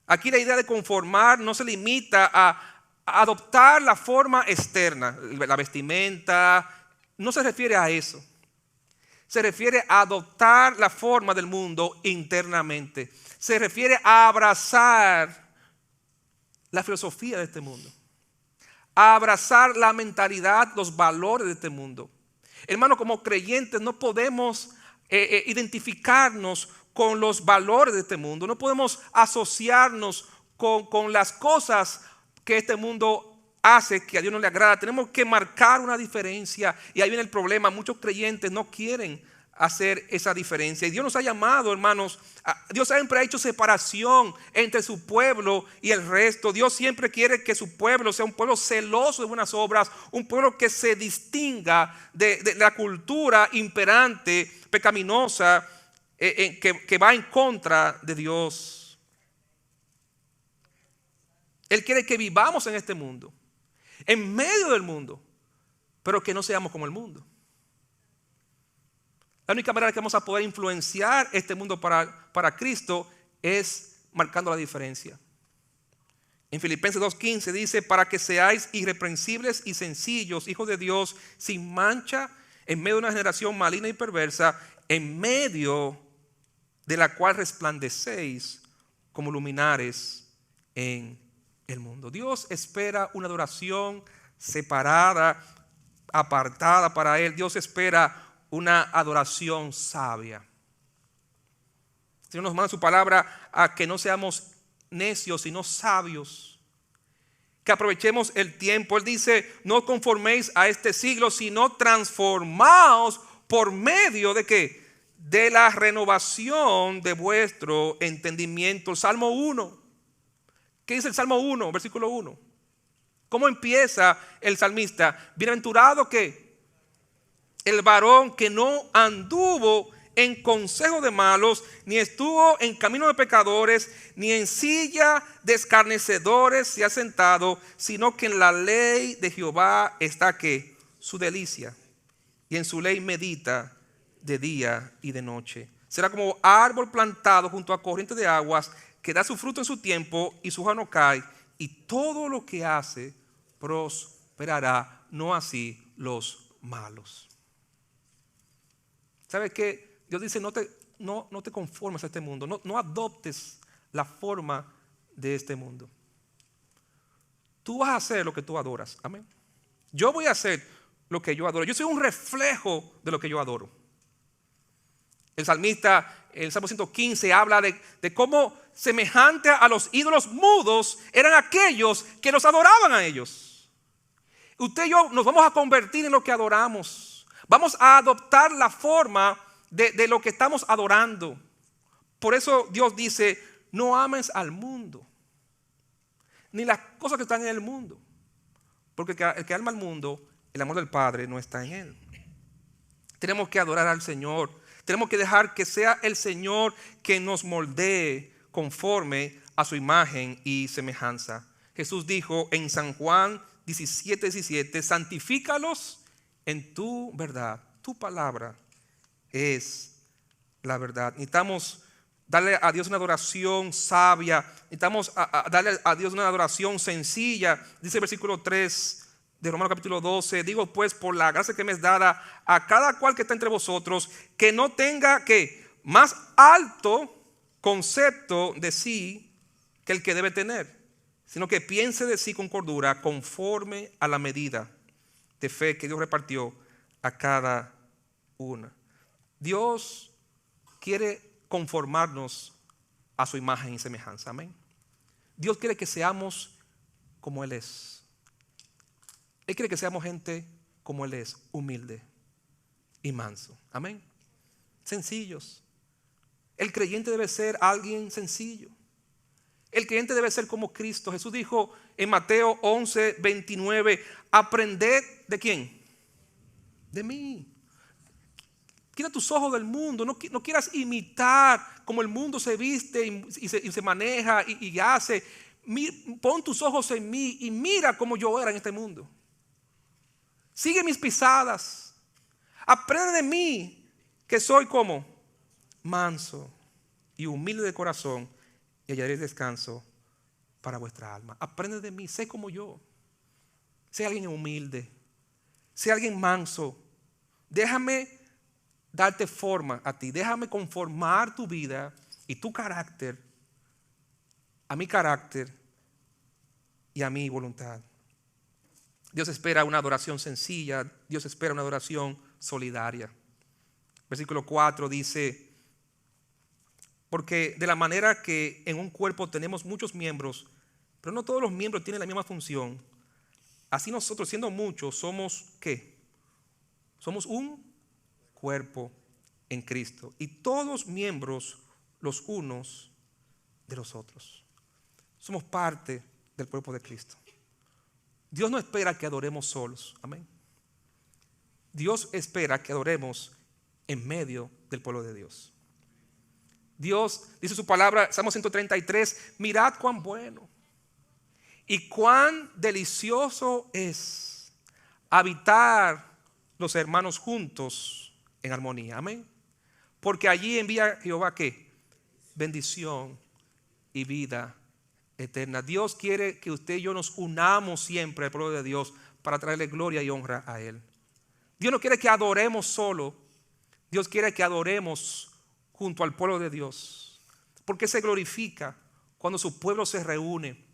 Aquí la idea de conformar no se limita a adoptar la forma externa, la vestimenta. No se refiere a eso. Se refiere a adoptar la forma del mundo internamente. Se refiere a abrazar la filosofía de este mundo, a abrazar la mentalidad, los valores de este mundo. Hermano, como creyentes no podemos identificarnos con los valores de este mundo. No podemos asociarnos con las cosas que este mundo hace que a Dios no le agrada. Tenemos que marcar una diferencia. Y ahí viene el problema: muchos creyentes no quieren hacer esa diferencia. Y Dios nos ha llamado, hermanos. Dios siempre ha hecho separación entre su pueblo y el resto. Dios siempre quiere que su pueblo sea un pueblo celoso de buenas obras, un pueblo que se distinga de la cultura imperante, pecaminosa, que va en contra de Dios. Él quiere que vivamos en este mundo, en medio del mundo, pero que no seamos como el mundo. La única manera que vamos a poder influenciar este mundo para Cristo es marcando la diferencia. En Filipenses 2:15 dice: para que seáis irreprensibles y sencillos, hijos de Dios, sin mancha, en medio de una generación maligna y perversa, en medio de la cual resplandecéis como luminares en el mundo. Dios espera una adoración separada, apartada para Él. Dios espera una adoración sabia. El Señor nos manda su palabra a que no seamos necios, sino sabios. Que aprovechemos el tiempo. Él dice: no conforméis a este siglo, sino transformaos por medio de ¿qué? De la renovación de vuestro entendimiento. El Salmo 1. ¿Qué dice el Salmo 1? Versículo 1. ¿Cómo empieza el salmista? Bienaventurado que el varón que no anduvo en consejo de malos, ni estuvo en camino de pecadores, ni en silla de escarnecedores se ha sentado, sino que en la ley de Jehová está ¿qué? Su delicia, y en su ley medita de día y de noche. Será como árbol plantado junto a corrientes de aguas, que da su fruto en su tiempo y su hoja no cae, y todo lo que hace prosperará. No así los malos. ¿Sabes qué? Dios dice: no te conformes a este mundo. No adoptes la forma de este mundo. Tú vas a hacer lo que tú adoras. Amén. Yo voy a hacer lo que yo adoro. Yo soy un reflejo de lo que yo adoro. El salmista, en el Salmo 115, habla de cómo semejante a los ídolos mudos eran aquellos que los adoraban a ellos. Usted y yo nos vamos a convertir en lo que adoramos. Vamos a adoptar la forma de lo que estamos adorando. Por eso Dios dice: no ames al mundo, ni las cosas que están en el mundo. Porque el que ama al mundo, el amor del Padre no está en él. Tenemos que adorar al Señor. Tenemos que dejar que sea el Señor que nos moldee conforme a su imagen y semejanza. Jesús dijo en San Juan 17:17: santifícalos en tu verdad. Tu palabra es la verdad. Necesitamos darle a Dios una adoración sabia. Necesitamos darle a Dios una adoración sencilla. Dice el versículo 3 de Romanos capítulo 12: digo pues, por la gracia que me es dada, a cada cual que está entre vosotros, que no tenga ¿qué? más alto concepto de sí que el que debe tener, sino que piense de sí con cordura, conforme a la medida de fe que Dios repartió a cada una. Dios quiere conformarnos a su imagen y semejanza. Amén. Dios quiere que seamos como Él es. Él quiere que seamos gente como Él es, humilde y manso. Amén. Sencillos. El creyente debe ser alguien sencillo. El creyente debe ser como Cristo. Jesús dijo en Mateo 11, 29, aprended ¿de quién? De mí. Quita tus ojos del mundo. No quieras imitar como el mundo se viste y se maneja y hace. Pon tus ojos en mí y mira cómo yo era en este mundo. Sigue mis pisadas. Aprende de mí, que soy como manso y humilde de corazón, y hallaréis descanso para vuestra alma. Aprende de mí, sé como yo. Sé alguien humilde. Sé alguien manso. Déjame darte forma a ti. Déjame conformar tu vida y tu carácter a mi carácter y a mi voluntad. Dios espera una adoración sencilla. Dios espera una adoración solidaria. Versículo 4 dice: porque de la manera que en un cuerpo tenemos muchos miembros, pero no todos los miembros tienen la misma función, así nosotros, siendo muchos, somos ¿qué? Somos un cuerpo en Cristo, y todos miembros los unos de los otros. Somos parte del cuerpo de Cristo. Dios no espera que adoremos solos. Amén. Dios espera que adoremos en medio del pueblo de Dios. Dios dice su palabra, Salmo 133, mirad cuán bueno y cuán delicioso es habitar los hermanos juntos en armonía. Amén. Porque allí envía Jehová ¿qué? Bendición y vida eterna. Dios quiere que usted y yo nos unamos siempre al pueblo de Dios para traerle gloria y honra a Él. Dios no quiere que adoremos solo. Dios quiere que adoremos junto al pueblo de Dios. Porque se glorifica cuando su pueblo se reúne,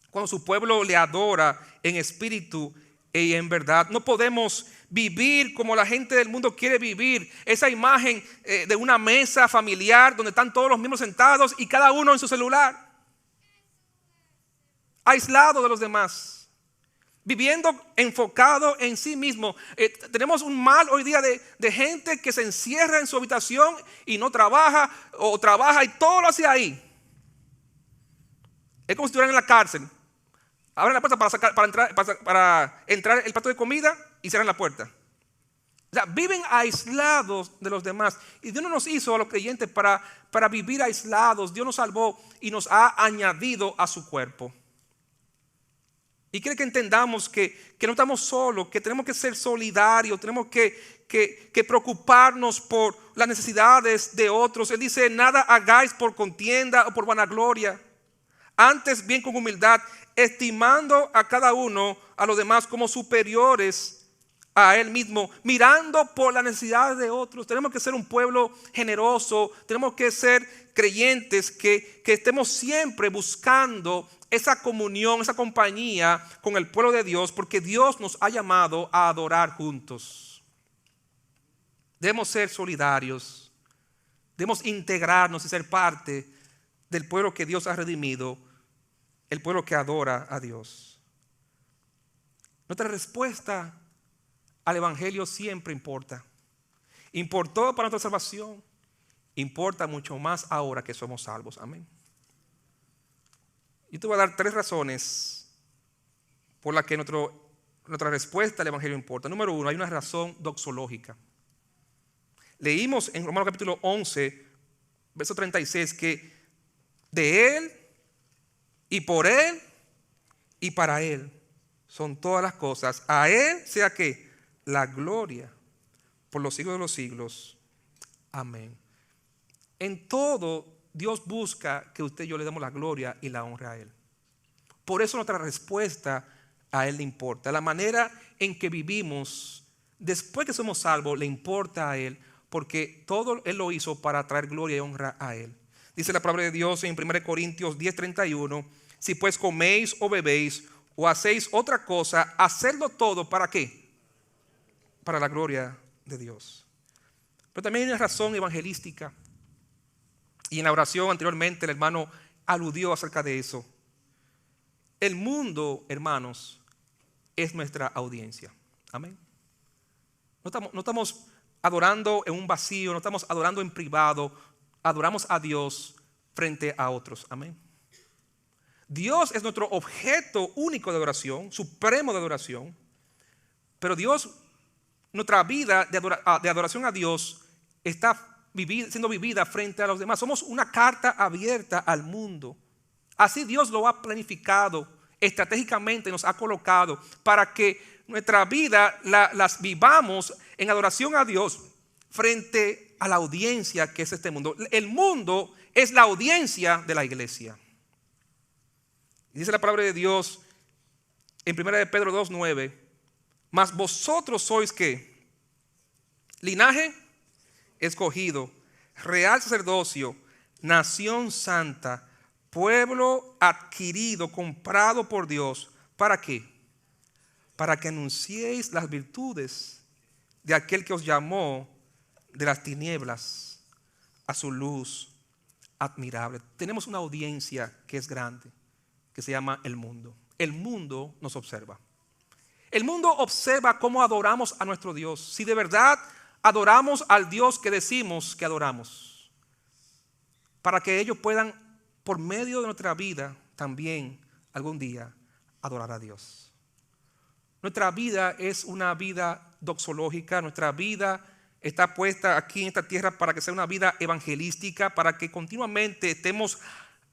cuando su pueblo le adora en espíritu y en verdad. No podemos vivir como la gente del mundo quiere vivir. Esa imagen de una mesa familiar donde están todos los miembros sentados y cada uno en su celular, aislado de los demás, viviendo enfocado en sí mismo. Tenemos un mal hoy día de gente que se encierra en su habitación y no trabaja, o trabaja y todo lo hace ahí. Es como si estuvieran en la cárcel. Abren la puerta para entrar el plato de comida y cierran la puerta. O sea, viven aislados de los demás. Y Dios no nos hizo a los creyentes para vivir aislados. Dios nos salvó y nos ha añadido a su cuerpo. Y quiere que entendamos que no estamos solos, que tenemos que ser solidarios, tenemos que preocuparnos por las necesidades de otros. Él dice, nada hagáis por contienda o por vanagloria. Antes bien con humildad, estimando a cada uno, a los demás como superiores a él mismo, mirando por las necesidades de otros. Tenemos que ser un pueblo generoso, tenemos que ser creyentes que estemos siempre buscando esa comunión, esa compañía con el pueblo de Dios, porque Dios nos ha llamado a adorar juntos. Debemos ser solidarios, debemos integrarnos y ser parte del pueblo que Dios ha redimido, el pueblo que adora a Dios. Nuestra respuesta al evangelio siempre importa. Importó para nuestra salvación, importa mucho más ahora que somos salvos. Amén. Yo te voy a dar 3 razones por las que nuestra respuesta al evangelio importa. Número 1, hay una razón doxológica. Leímos en Romanos capítulo 11, verso 36, que de Él y por Él y para Él son todas las cosas. A Él sea que la gloria por los siglos de los siglos. Amén. En todo Dios busca que usted y yo le demos la gloria y la honra a Él. Por eso nuestra respuesta a Él le importa. La manera en que vivimos después que somos salvos le importa a Él, porque todo Él lo hizo para traer gloria y honra a Él. Dice la palabra de Dios en 1 Corintios 10:31, si pues coméis o bebéis o hacéis otra cosa, hacedlo todo, ¿para qué? Para la gloria de Dios. Pero también hay una razón evangelística. Y en la oración anteriormente el hermano aludió acerca de eso. El mundo, hermanos, es nuestra audiencia. Amén. No estamos adorando en un vacío, no estamos adorando en privado, adoramos a Dios frente a otros. Amén. Dios es nuestro objeto único de adoración, supremo de adoración, pero Dios, nuestra vida de adoración a Dios está siendo vivida frente a los demás. Somos una carta abierta al mundo. Así Dios lo ha planificado, estratégicamente nos ha colocado para que nuestra vida las vivamos en adoración a Dios frente a la audiencia que es este mundo. El mundo es la audiencia de la iglesia. Y dice la palabra de Dios en 1 Pedro 2:9, mas vosotros sois ¿qué? Linaje escogido, real sacerdocio, nación santa, pueblo adquirido, comprado por Dios. ¿Para qué? Para que anunciéis las virtudes de aquel que os llamó de las tinieblas a su luz admirable. Tenemos una audiencia que es grande, que se llama el mundo. El mundo nos observa. El mundo observa cómo adoramos a nuestro Dios. Si de verdad adoramos al Dios que decimos que adoramos, para que ellos puedan, por medio de nuestra vida, también algún día adorar a Dios. Nuestra vida es una vida doxológica, nuestra vida está puesta aquí en esta tierra para que sea una vida evangelística, para que continuamente estemos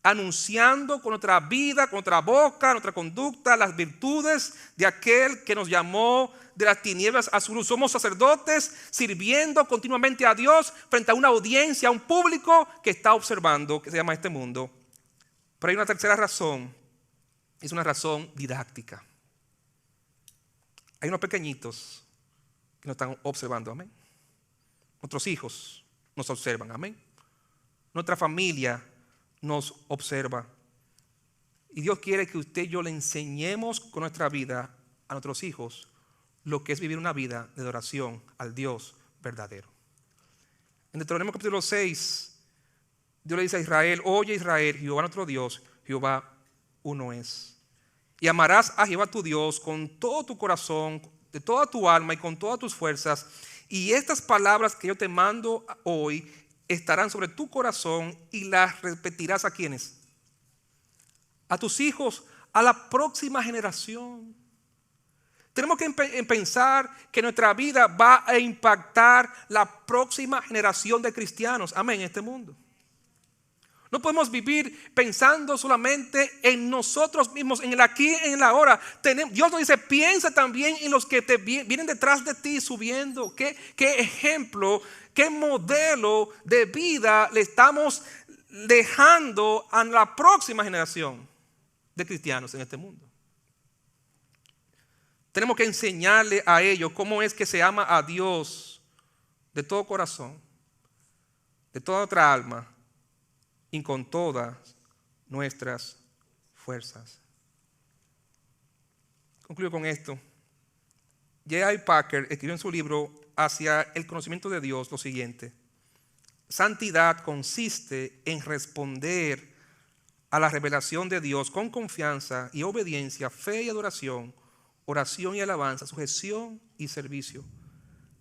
anunciando con nuestra vida, con nuestra boca, nuestra conducta, las virtudes de aquel que nos llamó de las tinieblas a su luz. Somos sacerdotes sirviendo continuamente a Dios frente a una audiencia, a un público que está observando, que se llama este mundo. Pero hay una tercera razón, es una razón didáctica. Hay unos pequeñitos que nos están observando, amén. Nuestros hijos nos observan, amén. Nuestra familia nos observa. Y Dios quiere que usted y yo le enseñemos con nuestra vida a nuestros hijos lo que es vivir una vida de adoración al Dios verdadero. En Deuteronomio capítulo 6, Dios le dice a Israel: oye Israel, Jehová nuestro Dios, Jehová uno es. Y amarás a Jehová tu Dios con todo tu corazón, de toda tu alma y con todas tus fuerzas. Y estas palabras que yo te mando hoy estarán sobre tu corazón y las repetirás ¿a quiénes? A tus hijos, a la próxima generación. Tenemos que pensar que nuestra vida va a impactar la próxima generación de cristianos, amén, en este mundo. No podemos vivir pensando solamente en nosotros mismos, en el aquí, en el ahora. Dios nos dice, piensa también en los que te vienen detrás de ti subiendo. ¿Qué ejemplo, qué modelo de vida le estamos dejando a la próxima generación de cristianos en este mundo? Tenemos que enseñarle a ellos cómo es que se ama a Dios de todo corazón, de toda nuestra alma y con todas nuestras fuerzas. Concluyo con esto. J.I. Packer escribió en su libro Hacia el conocimiento de Dios lo siguiente: santidad consiste en responder a la revelación de Dios con confianza y obediencia, fe y adoración, oración y alabanza, sujeción y servicio.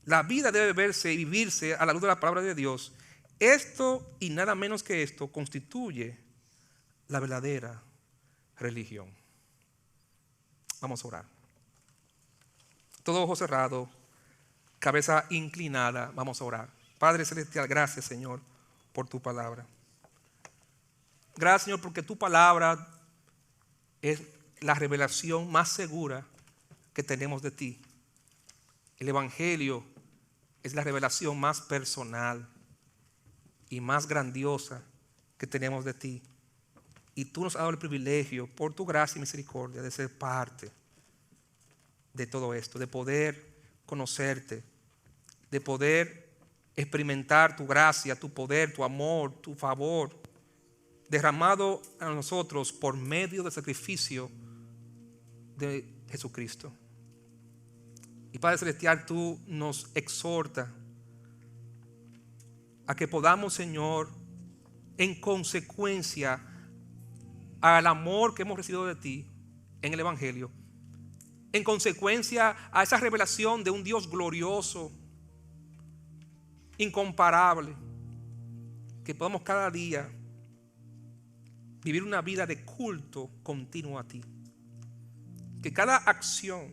La vida debe verse y vivirse a la luz de la palabra de Dios. Esto y nada menos que esto constituye la verdadera religión. Vamos a orar. Todo ojo cerrado, cabeza inclinada, vamos a orar. Padre celestial, gracias Señor por tu palabra. Gracias Señor porque tu palabra es la revelación más segura que tenemos de ti. El Evangelio es la revelación más personal y más grandiosa que tenemos de ti. Y tú nos has dado el privilegio, por tu gracia y misericordia, de ser parte de todo esto, de poder conocerte, de poder experimentar tu gracia, tu poder, tu amor, tu favor, derramado a nosotros por medio del sacrificio de Jesucristo. Y Padre Celestial, tú nos exhortas a que podamos, Señor, en consecuencia al amor que hemos recibido de ti en el Evangelio, en consecuencia a esa revelación de un Dios glorioso, incomparable, que podamos cada día vivir una vida de culto continuo a ti. Que cada acción,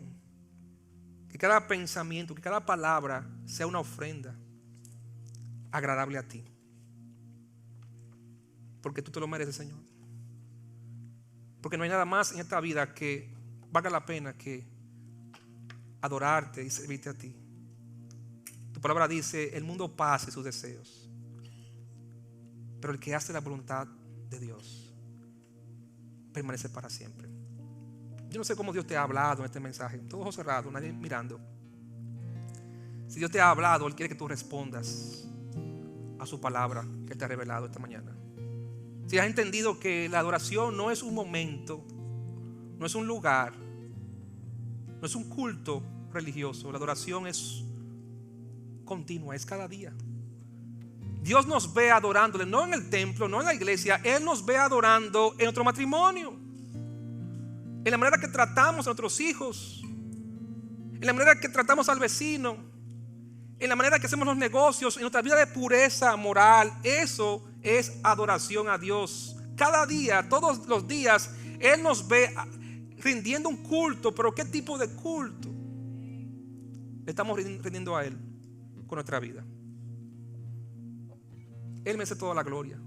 que cada pensamiento, que cada palabra sea una ofrenda agradable a ti. Porque tú te lo mereces, Señor. Porque no hay nada más en esta vida que valga la pena que adorarte y servirte a ti. Tu palabra dice: el mundo pasa y sus deseos, pero el que hace la voluntad de Dios permanece para siempre. Yo no sé cómo Dios te ha hablado en este mensaje, todo ojos cerrados, nadie mirando. Si Dios te ha hablado, Él quiere que tú respondas a su palabra que Él te ha revelado esta mañana. Si has entendido que la adoración no es un momento, no es un lugar, no es un culto religioso, la adoración es continua, es cada día. Dios nos ve adorándole, no en el templo, no en la iglesia. Él nos ve adorando en nuestro matrimonio, en la manera que tratamos a nuestros hijos, en la manera que tratamos al vecino, en la manera que hacemos los negocios, en nuestra vida de pureza moral. Eso es adoración a Dios. Cada día, todos los días, Él nos ve rindiendo un culto. Pero ¿qué tipo de culto le estamos rindiendo a Él con nuestra vida? Él merece toda la gloria.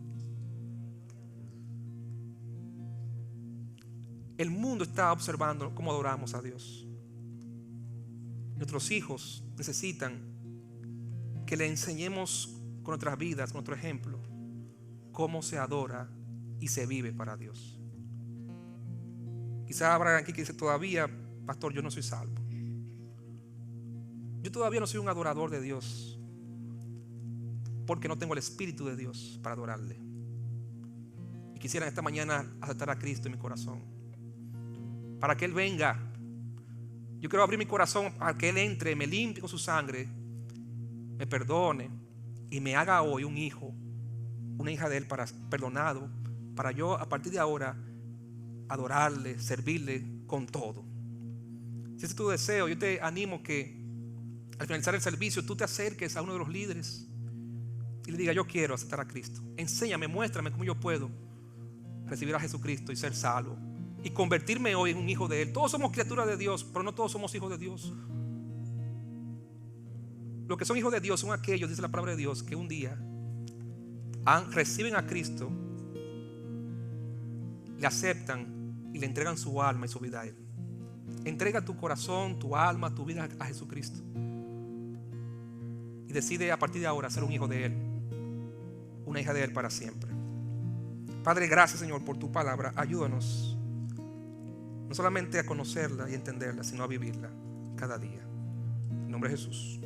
El mundo está observando cómo adoramos a Dios. Nuestros hijos necesitan que le enseñemos con nuestras vidas, con nuestro ejemplo, cómo se adora y se vive para Dios. Quizás habrá aquí que dice: todavía, pastor, yo no soy salvo. Yo todavía no soy un adorador de Dios, porque no tengo el Espíritu de Dios para adorarle. Y quisiera esta mañana aceptar a Cristo en mi corazón, para que Él venga. Yo quiero abrir mi corazón para que Él entre, me limpie con su sangre, me perdone y me haga hoy un hijo, una hija de Él, perdonado, para yo a partir de ahora adorarle, servirle con todo. Si ese es tu deseo, yo te animo que al finalizar el servicio tú te acerques a uno de los líderes y le diga: yo quiero aceptar a Cristo. Enséñame, muéstrame cómo yo puedo recibir a Jesucristo y ser salvo y convertirme hoy en un hijo de Él. Todos somos criaturas de Dios, pero no todos somos hijos de Dios. Los que son hijos de Dios son aquellos, dice la palabra de Dios, que un día reciben a Cristo, le aceptan y le entregan su alma y su vida a Él. Entrega tu corazón, tu alma, tu vida a Jesucristo y decide a partir de ahora ser un hijo de Él, una hija de Él para siempre. Padre, gracias, Señor, por tu palabra. Ayúdanos no solamente a conocerla y entenderla, sino a vivirla cada día. En nombre de Jesús.